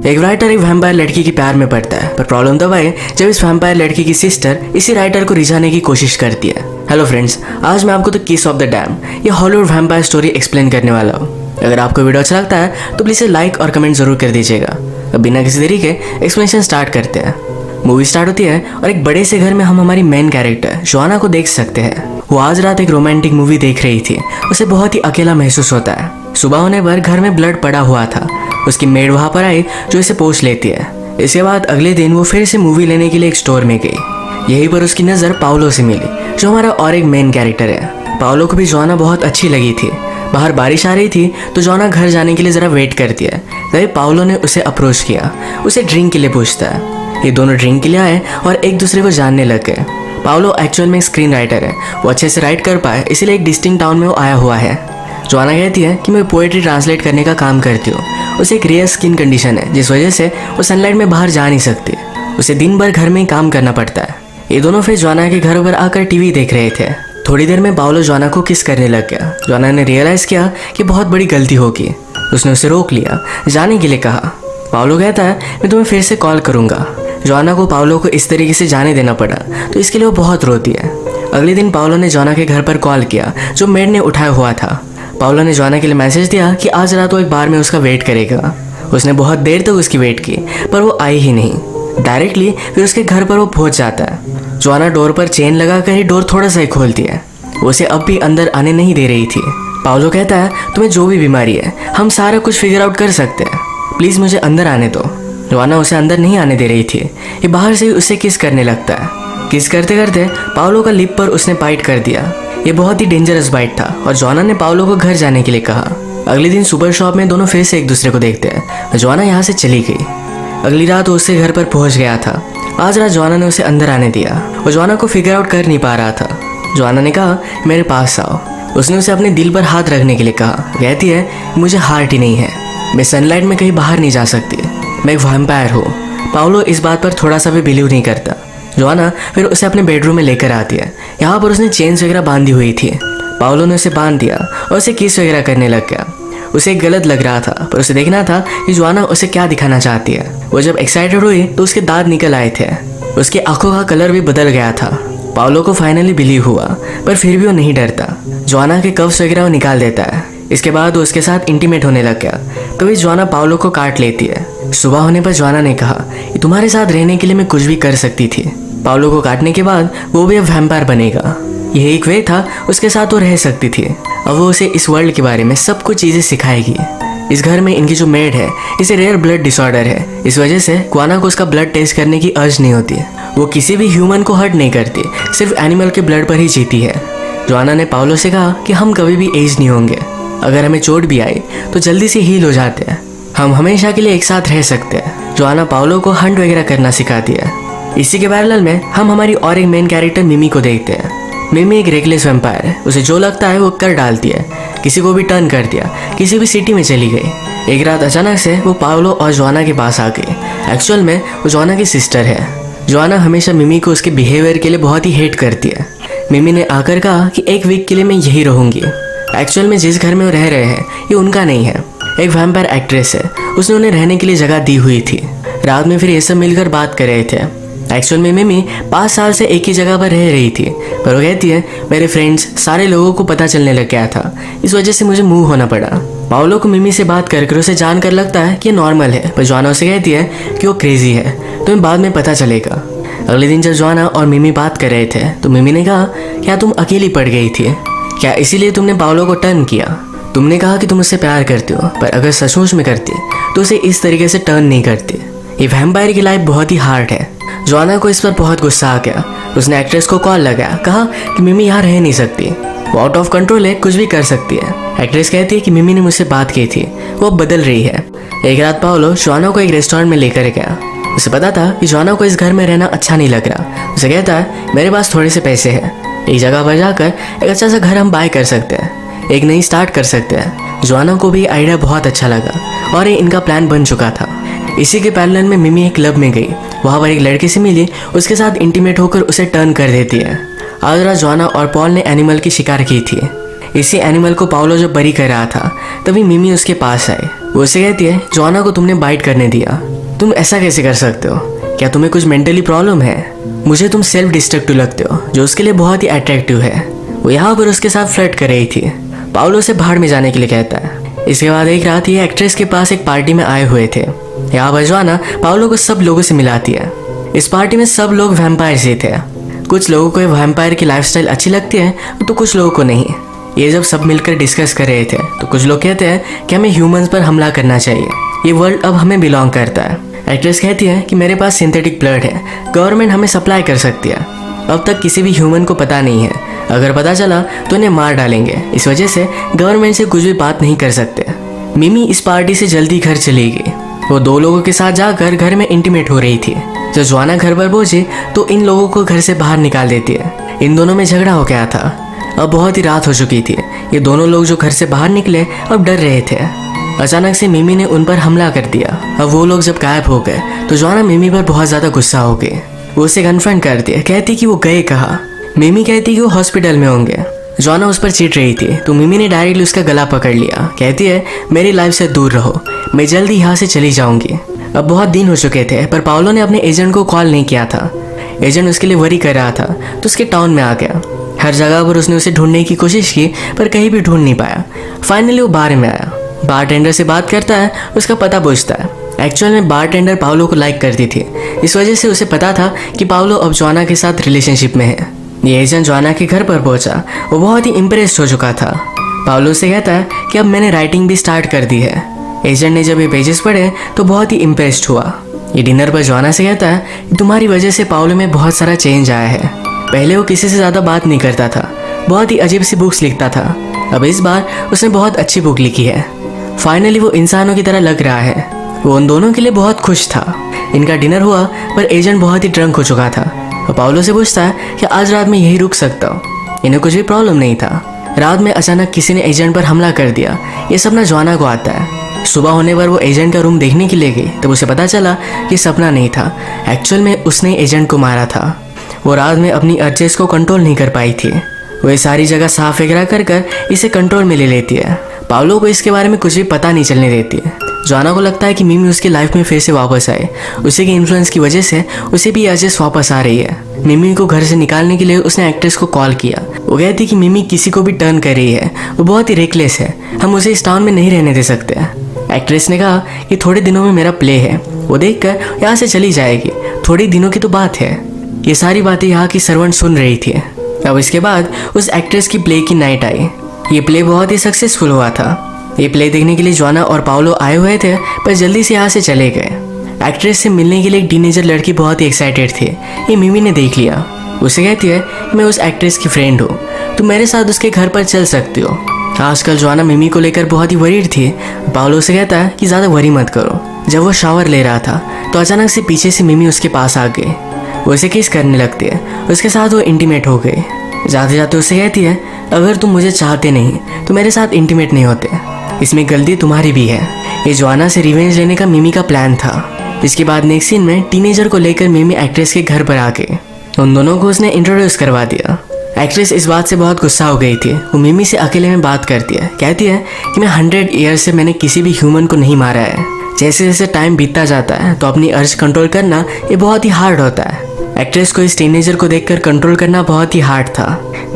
एक राइटर एक वैम्पायर लड़की की प्यार में पड़ता है, पर प्रॉब्लम तब आए जब इस वैम्पायर लड़की की सिस्टर इसी राइटर को रिझाने की कोशिश करती है। हेलो फ्रेंड्स, आज मैं आपको द किस ऑफ द डैम ये हॉलीवुड वैम्पायर स्टोरी एक्सप्लेन करने वाला हूँ। अगर आपको वीडियो अच्छा लगता है तो प्लीज़ लाइक और कमेंट जरूर कर दीजिएगा। अब बिना किसी देरी के एक्सप्लेनेशन स्टार्ट करते हैं। मूवी स्टार्ट होती है और एक बड़े से घर में हम हमारी मेन कैरेक्टर जोआना को देख सकते हैं। वो आज रात एक रोमांटिक मूवी देख रही थी। उसे बहुत ही अकेला महसूस होता है। सुबह होने पर घर में ब्लड पड़ा हुआ था। उसकी मेड वहां पर आई जो इसे पोंछ लेती है। इसके बाद अगले दिन वो फिर से मूवी लेने के लिए एक स्टोर में गई। यहीं पर उसकी नज़र पाउलो से मिली, जो हमारा और एक मेन कैरेक्टर है। पाउलो को भी जोआना बहुत अच्छी लगी थी। बाहर बारिश आ रही थी तो जोआना घर जाने के लिए ज़रा वेट करती है। तभी पाउलो ने उसे अप्रोच किया। उसे ड्रिंक के लिए पूछता है। ये दोनों ड्रिंक के लिए आए और एक दूसरे को जानने लग गए। पाउलो एक्चुअल में एक स्क्रीन राइटर है। वो अच्छे से राइट कर पाए, इसीलिए एक डिस्टिंक्ट टाउन में वो आया हुआ है। जोआना कहती है कि मैं पोएट्री ट्रांसलेट करने का काम करती हूँ। उसे एक रेयर स्किन कंडीशन है, जिस वजह से वो सनलाइट में बाहर जा नहीं सकती। उसे दिन भर घर में ही काम करना पड़ता है। ये दोनों फिर जोआना के घर पर आकर टीवी देख रहे थे। थोड़ी देर में पाउलो जोआना को किस करने लग गया। जोआना ने रियलाइज़ किया कि बहुत बड़ी गलती होगी। उसने उसे रोक लिया, जाने के लिए कहा। पाउलो कहता है मैं तुम्हें फिर से कॉल करूँगा। जोआना को पाउलो को इस तरीके से जाने देना पड़ा, तो इसके लिए वो बहुत रोती है। अगले दिन पाउलो ने जोआना के घर पर कॉल किया, जो मेड ने उठाया हुआ था। पाउलो ने जोआना के लिए मैसेज दिया कि आज रात वो एक बार में उसका वेट करेगा। उसने बहुत देर तक उसकी वेट की, पर वो आई ही नहीं। डायरेक्टली फिर उसके घर पर वो पहुंच जाता है। जोआना डोर पर चेन लगा कर ही डोर थोड़ा सा ही खोलती है। वो उसे अब भी अंदर आने नहीं दे रही थी। पाउलो कहता है तुम्हें जो भी बीमारी है हम सारा कुछ फिगर आउट कर सकते हैं, प्लीज़ मुझे अंदर आने दो। जोआना उसे अंदर नहीं आने दे रही थी। ये बाहर से ही उससे किस करने लगता है। किस करते करते पाउलो का लिप पर उसने बाइट कर दिया। ये बहुत ही डेंजरस बाइट था और जोआना ने पाउलो को घर जाने के लिए कहा। अगले दिन सुपर शॉप में दोनों फिर से एक दूसरे को देखते हैं। जोआना यहाँ से चली गई। अगली रात वो उसके घर पर पहुँच गया था। आज रात जोआना ने उसे अंदर आने दिया। वो जोआना को फिगर आउट कर नहीं पा रहा था। जोआना ने कहा मेरे पास आओ। उसने उसे अपने दिल पर हाथ रखने के लिए कहा। कहती है मुझे हार्ट ही नहीं है, मैं सनलाइट में कहीं बाहर नहीं जा सकती, मैं एक वैम्पायर हूँ। पाउलो इस बात पर थोड़ा सा भी बिलीव नहीं करता। जोआना फिर उसे अपने बेडरूम में लेकर आती है। यहाँ पर उसने चेन्स वगैरह बांधी हुई थी। पाउलो ने उसे बांध दिया और उसे किस वगैरह करने लग गया। उसे गलत लग रहा था, पर उसे देखना था कि जोआना उसे क्या दिखाना चाहती है। वो जब एक्साइटेड हुई तो उसके दांत निकल आए थे। उसकी आंखों का कलर भी बदल गया था। पाउलो को फाइनली बिलीव हुआ, पर फिर भी वो नहीं डरता। जोआना के कव्स वगैरह वो निकाल देता है। इसके बाद वो उसके साथ इंटीमेट होने लग गया। तभी जोआना पाउलो को काट लेती है। सुबह होने पर जोआना ने कहा कि तुम्हारे साथ रहने के लिए मैं कुछ भी कर सकती थी। पाउलो को काटने के बाद वो भी अब वैम्पायर बनेगा। यही एक वे था उसके साथ वो रह सकती थी। अब वो उसे इस वर्ल्ड के बारे में सब कुछ चीज़ें सिखाएगी। इस घर में इनकी जो मेड है इसे रेयर ब्लड डिसऑर्डर है। इस वजह से जोआना को उसका ब्लड टेस्ट करने की अर्ज नहीं होती। वो किसी भी ह्यूमन को हर्ट नहीं करती, सिर्फ एनिमल के ब्लड पर ही जीती है। जोआना ने पाउलो से कहा कि हम कभी भी एज नहीं होंगे। अगर हमें चोट भी आई तो जल्दी से हील हो जाते हैं। हम हमेशा के लिए एक साथ रह सकते हैं। जोआना पाउलो को हंट वगैरह करना सिखाती है। इसी के पैरेलल में हम हमारी और एक मेन कैरेक्टर मिमी को देखते हैं। मिमी एक रेकलेस वैम्पायर है। उसे जो लगता है वो कर डालती है। किसी को भी टर्न कर दिया, किसी भी सिटी में चली गई। एक रात अचानक से वो पाउलो और जोआना के पास आ गई। एक्चुअल में वो जोआना की सिस्टर है। जोआना हमेशा मिमी को उसके बिहेवियर के लिए बहुत ही हेट करती है। मिमी ने आकर कहा कि एक वीक के लिए मैं यही रहूँगी। एक्चुअल में जिस घर में वो रह रहे हैं ये उनका नहीं है, एक वैम्पायर एक्ट्रेस है। उसने उन्हें रहने के लिए जगह दी हुई थी। रात में फिर ये सब मिलकर बात कर रहे थे। एक्चुअल में मिमी 5 साल से एक ही जगह पर रह रही थी, पर वो कहती है मेरे फ्रेंड्स सारे लोगों को पता चलने लग गया था, इस वजह से मुझे मूव होना पड़ा। पाउलो को मिमी से बात कर उसे जानकर लगता है कि ये नॉर्मल है, पर जोआना उसे कहती है कि वो क्रेजी है, तुम्हें बाद में पता चलेगा। अगले दिन जब जोआना और मिमी बात कर रहे थे तो मिमी ने कहा क्या तुम अकेली पड़ गई थी, क्या इसीलिए तुमने पाउलो को टर्न किया? तुमने कहा कि तुम उससे प्यार करती हो, पर अगर सचमुच में करती तो उसे इस तरीके से टर्न नहीं करती। ये वैम्पायर की लाइफ बहुत ही हार्ड है। जोआना को इस पर बहुत गुस्सा आ गया। उसने एक्ट्रेस को कॉल लगाया, कहा कि मिमी यहाँ रह नहीं सकती, वो आउट ऑफ कंट्रोल है, कुछ भी कर सकती है। एक्ट्रेस कहती है कि मिमी ने मुझसे बात की थी, वो बदल रही है। एक रात पाउलो जोआना को एक रेस्टोरेंट में लेकर गया। उसे पता था कि जोआना को इस घर में रहना अच्छा नहीं लग रहा। उसे कहता है मेरे पास थोड़े से पैसे हैं, एक जगह पर जाकर एक अच्छा सा घर हम बाय कर सकते हैं, एक नई स्टार्ट कर सकते हैं। जोआना को भी आइडिया बहुत अच्छा लगा और ये इनका प्लान बन चुका था। इसी के पैरेलल में मिमी एक क्लब में गई। वहाँ पर एक लड़के से मिली, उसके साथ इंटीमेट होकर उसे टर्न कर देती है। आज रात जोआना और पॉल ने एनिमल की शिकार की थी। इसी एनिमल को पाउलो जब बरी कर रहा था तभी मिमी उसके पास आई। वो उसे कहती है जोआना को तुमने बाइट करने दिया, तुम ऐसा कैसे कर सकते हो? क्या तुम्हें कुछ मेंटली प्रॉब्लम है? मुझे तुम सेल्फ डिस्ट्रक्टिव लगते हो, जो उसके लिए बहुत ही अट्रैक्टिव है। वो यहाँ पर उसके साथ फ्लर्ट कर रही थी। पाउलो से भाड़ में जाने के लिए कहता है। इसके बाद एक रात ये एक्ट्रेस के पास एक पार्टी में आए हुए थे। यहाँ पर जोआना पाउलो को सब लोगों से मिलाती है। इस पार्टी में सब लोग वैम्पायर से थे। कुछ लोगों को वैम्पायर की लाइफस्टाइल अच्छी लगती है तो कुछ लोगों को नहीं। ये जब सब मिलकर डिस्कस कर रहे थे तो कुछ लोग कहते हैं कि हमें ह्यूमंस पर हमला करना चाहिए, ये वर्ल्ड अब हमें बिलोंग करता है। एक्ट्रेस कहती है कि मेरे पास सिंथेटिक ब्लड है, गवर्नमेंट हमें सप्लाई कर सकती है। अब तक किसी भी ह्यूमन को पता नहीं है, अगर पता चला तो उन्हें मार डालेंगे। इस वजह से गवर्नमेंट से कुछ भी बात नहीं कर सकते। मिमी इस पार्टी से जल्दी घर चली गई। वो दो लोगों के साथ जाकर घर में इंटीमेट हो रही थी। जब जोआना घर पर पहुंची तो इन लोगों को घर से बाहर निकाल देती है। इन दोनों में झगड़ा हो गया था। अब बहुत ही रात हो चुकी थी। ये दोनों लोग जो घर से बाहर निकले अब डर रहे थे। अचानक से मिमी ने उन पर हमला कर दिया। अब वो लोग जब गायब हो गए तो जोआना मिमी पर बहुत ज़्यादा गुस्सा हो गई। वो उसे कन्फ्रंट करती है, कहती कि वो गए कहाँ। मिमी कहती कि वो हॉस्पिटल में होंगे। जोआना उस पर चिढ़ रही थी तो मिमी ने डायरेक्टली उसका गला पकड़ लिया। कहती है मेरी लाइफ से दूर रहो, मैं जल्दी यहाँ से चली जाऊंगी। अब बहुत दिन हो चुके थे पर पाउलो ने अपने एजेंट को कॉल नहीं किया था। एजेंट उसके लिए वरी कर रहा था तो उसके टाउन में आ गया। हर जगह पर उसने उसे ढूंढने की कोशिश की पर कहीं भी ढूंढ नहीं पाया। फाइनली वो बार में आया। बारटेंडर से बात करता है, उसका पता पूछता है। एक्चुअल में बारटेंडर पाउलो को लाइक करती थी, इस वजह से उसे पता था कि पाउलो अब जोआना के साथ रिलेशनशिप में है। ये एजेंट जोआना के घर पर पहुंचा। वो बहुत ही इम्प्रेस्ड हो चुका था। पाउलो से कहता है कि अब मैंने राइटिंग भी स्टार्ट कर दी है। एजेंट ने जब ये पेजेस पढ़े तो बहुत ही इम्प्रेस्ड हुआ। ये डिनर पर जोआना से कहता है कि तुम्हारी वजह से पाउलो में बहुत सारा चेंज आया है। पहले वो किसी से ज़्यादा बात नहीं करता था, बहुत ही अजीब सी बुक्स लिखता था। अब इस बार उसने बहुत अच्छी बुक लिखी है। फाइनली वो इंसानों की तरह लग रहा है। वो उन दोनों के लिए बहुत खुश था। इनका डिनर हुआ पर एजेंट बहुत ही ड्रंक हो चुका था। वो पाउलो से पूछता है कि आज रात में यही रुक सकता हूँ। इन्हें कुछ भी प्रॉब्लम नहीं था। रात में अचानक किसी ने एजेंट पर हमला कर दिया। ये सपना जोआना को आता है। सुबह होने पर वो एजेंट का रूम देखने के लिए गई तब उसे पता चला कि सपना नहीं था, एक्चुअल में उसने एजेंट को मारा था। वो रात में अपनी अर्जेस को कंट्रोल नहीं कर पाई थी। वो ये सारी जगह साफ वगैरह कर इसे कंट्रोल में ले लेती है। पाउलो को इसके बारे में कुछ भी पता नहीं चलने देती है। जोआना को लगता है कि मिमी उसकी लाइफ में फिर से वापस आए। उसी के इन्फ्लुएंस की वजह से उसे भी अर्जेस वापस आ रही है। मिमी को घर से निकालने के लिए उसने एक्ट्रेस को कॉल किया। वो कहती कि मिमी किसी को भी टर्न कर रही है, वो बहुत ही रेकलेस है, हम उसे इस टाउन में नहीं रहने दे सकते। एक्ट्रेस ने कहा कि थोड़े दिनों में मेरा प्ले है, वो देखकर यहाँ से चली जाएगी, थोड़ी दिनों की तो बात है। ये सारी बातें यहाँ की सर्वेंट सुन रही थी। अब इसके बाद उस एक्ट्रेस की प्ले की नाइट आई। ये प्ले बहुत ही सक्सेसफुल हुआ था। ये प्ले देखने के लिए जोआना और पाउलो आए हुए थे पर जल्दी से यहाँ से चले गए। एक्ट्रेस से मिलने के लिए एक टीनेजर लड़की बहुत ही एक्साइटेड थी। ये मिमी ने देख लिया। उसे कहती है मैं उस एक्ट्रेस की फ्रेंड हूँ, तुम मेरे साथ उसके घर पर चल सकती हो। आजकल जोआना मिमी को लेकर बहुत ही वरीड थी। पाउलो से कहता है कि ज़्यादा वरी मत करो। जब वो शावर ले रहा था तो अचानक से पीछे से मिमी उसके पास आ गई। वो उसे किस करने लगती है। उसके साथ वो इंटीमेट हो गई। जाते जाते उसे कहती है अगर तुम मुझे चाहते नहीं तो मेरे साथ इंटीमेट नहीं होते, इसमें गलती तुम्हारी भी है। ये जोआना से रिवेंज लेने का मिमी का प्लान था। इसके बाद नेक्स्ट सीन में टीनेजर को लेकर मिमी एक्ट्रेस के घर पर आ गई। उन दोनों को उसने इंट्रोड्यूस करवा दिया। एक्ट्रेस इस बात से बहुत गुस्सा हो गई थी। वो मिमी से अकेले में बात करती है। कहती है कि मैं 100 ईयर से मैंने किसी भी ह्यूमन को नहीं मारा है। जैसे जैसे टाइम बीतता जाता है तो अपनी अर्ज कंट्रोल करना ये बहुत ही हार्ड होता है। एक्ट्रेस को इस टीनेजर को देखकर कंट्रोल करना बहुत ही हार्ड था।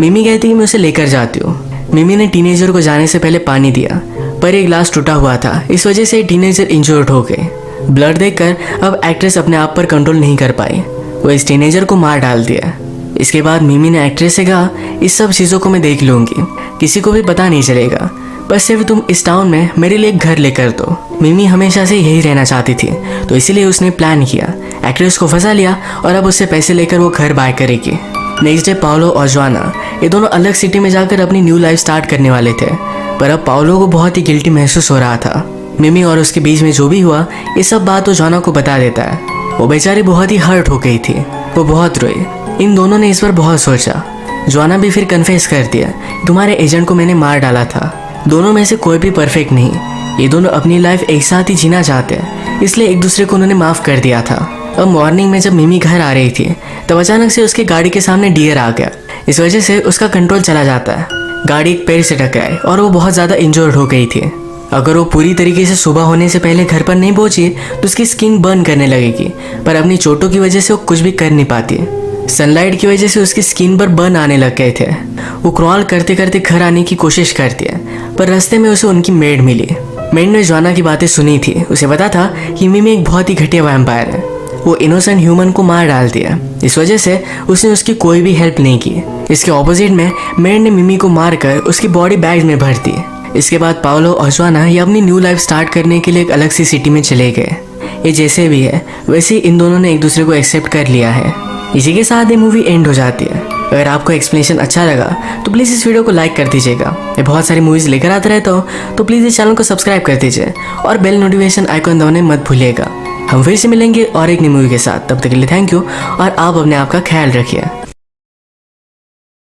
मिमी कहती है मैं उसे लेकर जाती हूँ। मिमी ने टीनेजर को जाने से पहले पानी दिया पर एक ग्लास टूटा हुआ था, इस वजह से टीनेजर इंजर्ड हो गए। ब्लड देखकर अब एक्ट्रेस अपने आप पर कंट्रोल नहीं कर पाई। वो इस टीनेजर को मार डाल दिया। इसके बाद मिमी ने एक्ट्रेस से कहा इस सब चीज़ों को मैं देख लूँगी, किसी को भी पता नहीं चलेगा, बस सिर्फ तुम इस टाउन में मेरे लिए एक घर लेकर दो। मिमी हमेशा से यही रहना चाहती थी तो इसीलिए उसने प्लान किया, एक्ट्रेस को फंसा लिया और अब उससे पैसे लेकर वो घर बाय करेगी। नेक्स्ट डे पाउलो और जोआना ये दोनों अलग सिटी में जाकर अपनी न्यू लाइफ स्टार्ट करने वाले थे पर अब पाउलो को बहुत ही गिल्टी महसूस हो रहा था। मिमी और उसके बीच में जो भी हुआ ये सब बात वो जोआना को बता देता है। वो बेचारी बहुत ही हर्ट हो गई थी, वो बहुत रोई। इन दोनों ने इस पर बहुत सोचा। जोआना भी फिर कन्फेस कर दिया तुम्हारे एजेंट को मैंने मार डाला था। दोनों में से कोई भी परफेक्ट नहीं, ये दोनों अपनी लाइफ एक साथ ही जीना चाहते हैं, इसलिए एक दूसरे को उन्होंने माफ़ कर दिया था। अब मॉर्निंग में जब मिमी घर आ रही थी तब अचानक से उसकी गाड़ी के सामने डियर आ गया। इस वजह से उसका कंट्रोल चला जाता है। गाड़ी एक पेड़ से टकराई और वो बहुत ज़्यादा इंजर्ड हो गई थी। अगर वो पूरी तरीके से सुबह होने से पहले घर पर नहीं पहुंची तो उसकी स्किन बर्न करने लगेगी, पर अपनी चोटों की वजह से वो कुछ भी कर नहीं पाती। सनलाइट की वजह से उसकी स्किन पर बर्न आने लग गए थे। वो क्रॉल करते करते घर आने की कोशिश करती है, पर रास्ते में उसे उनकी मेड मिली। मेड ने जोआना की बातें सुनी थी। उसे पता था कि मिमी एक बहुत ही घटिया वैम्पायर है। वो इनोसेंट ह्यूमन को मार डालती है, इस वजह से उसने उसकी कोई भी हेल्प नहीं की। इसके ऑपोजिट में मेड ने मिमी को मारकर उसकी बॉडी बैग में भर दी। इसके बाद पाओलो और जोआना ये अपनी न्यू लाइफ स्टार्ट करने के लिए एक अलग सी सिटी में चले गए। ये जैसे भी है वैसे ही इन दोनों ने एक दूसरे को एक्सेप्ट कर लिया है। इसी के साथ ये मूवी एंड हो जाती है। अगर आपको एक्सप्लेनेशन अच्छा लगा तो प्लीज़ इस वीडियो को लाइक कर दीजिएगा। मैं बहुत सारी मूवीज़ लेकर आता रहता हूँ, तो प्लीज़ इस चैनल को सब्सक्राइब कर दीजिए और बेल नोटिफिकेशन आइकन दबाने मत भूलिएगा। हम फिर से मिलेंगे और एक नई मूवी के साथ। तब तक के लिए थैंक यू और आप अपने आप का ख्याल रखिए।